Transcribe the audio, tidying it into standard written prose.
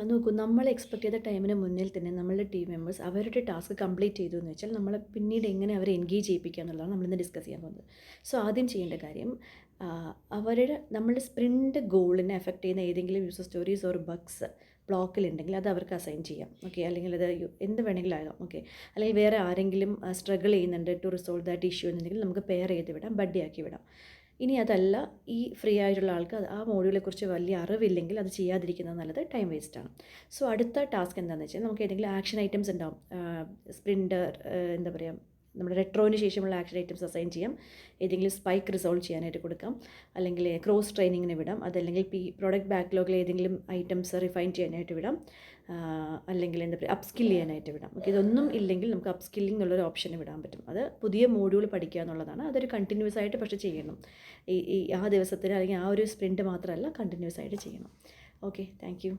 നോക്കൂ, നമ്മൾ എക്സ്പെക്ട് ചെയ്ത ടൈമിന് മുന്നിൽ തന്നെ നമ്മളുടെ ടീം മെമ്പേഴ്സ് അവരുടെ ടാസ്ക് കംപ്ലീറ്റ് ചെയ്തു എന്ന് വെച്ചാൽ നമ്മൾ പിന്നീട് എങ്ങനെ അവരെ എൻഗേജ് ചെയ്യിപ്പിക്കുക എന്നുള്ളതാണ് നമ്മളിന്ന് ഡിസ്കസ് ചെയ്യാൻ പോകുന്നത്. സോ ആദ്യം ചെയ്യേണ്ട കാര്യം, അവരുടെ നമ്മളുടെ സ്പ്രിൻ്റ് ഗോളിനെ എഫക്റ്റ് ചെയ്യുന്ന ഏതെങ്കിലും യൂസർ സ്റ്റോറീസ് ഓർ ബഗ്സ് ബ്ലോക്കിലുണ്ടെങ്കിൽ അത് അവർക്ക് അസൈൻ ചെയ്യാം. ഓക്കെ, അല്ലെങ്കിൽ അത് എന്ത് വേണമെങ്കിലും ആകാം. ഓക്കെ, അല്ലെങ്കിൽ വേറെ ആരെങ്കിലും സ്ട്രഗിൾ ചെയ്യുന്നുണ്ട് ടു റിസോൾവ് ദാറ്റ് ഇഷ്യൂ എന്നുണ്ടെങ്കിൽ നമുക്ക് പെയർ ചെയ്ത് വിടാം, ബഡ്ഡി ആക്കി വിടാം. ഇനി അതല്ല, ഈ ഫ്രീ ആയിട്ടുള്ള ആൾക്ക് ആ മോഡ്യൂളെക്കുറിച്ച് വലിയ അറിവില്ലെങ്കിൽ അത് ചെയ്യാതിരിക്കുന്നത് നല്ലത്, ടൈം വേസ്റ്റാണ്. സോ അടുത്ത ടാസ്ക് എന്താണെന്ന് വെച്ചാൽ, നമുക്ക് ഏതെങ്കിലും ആക്ഷൻ ഐറ്റംസ് ഉണ്ടാവും. സ്പ്രിൻ്റ് എന്താ പറയുക, നമ്മുടെ റെട്രോന് ശേഷമുള്ള ആക്ഷൻ ഐറ്റംസ് അസൈൻ ചെയ്യാം. ഏതെങ്കിലും സ്പൈക്ക് റിസോൾവ് ചെയ്യാനായിട്ട് കൊടുക്കാം, അല്ലെങ്കിൽ ക്രോസ് ട്രെയിനിങ്ങിന് വിടാം, അതല്ലെങ്കിൽ പ്രോഡക്റ്റ് ബാക്ക്ലോഗിൽ ഏതെങ്കിലും ഐറ്റംസ് റിഫൈൻ ചെയ്യാനായിട്ട് വിടാം, അല്ലെങ്കിൽ എന്താ പറയുക അപ്സ്കിൽ ചെയ്യാനായിട്ട് വിടാം. ഓക്കെ, ഇതൊന്നും ഇല്ലെങ്കിൽ നമുക്ക് അപ്സ്കില്ലിംഗ് എന്നുള്ളൊരു ഓപ്ഷന് വിടാൻ പറ്റും. അത് പുതിയ മോഡ്യൂൾ പഠിക്കുക എന്നുള്ളതാണ്. അതൊരു കണ്ടിന്യൂസ് ആയിട്ട് പക്ഷേ ചെയ്യണം. ഈ ആ ദിവസത്തിന് അല്ലെങ്കിൽ ആ ഒരു സ്പ്രിൻ്റ് മാത്രമല്ല, കണ്ടിന്യൂസ് ആയിട്ട് ചെയ്യണം. Okay, thank you.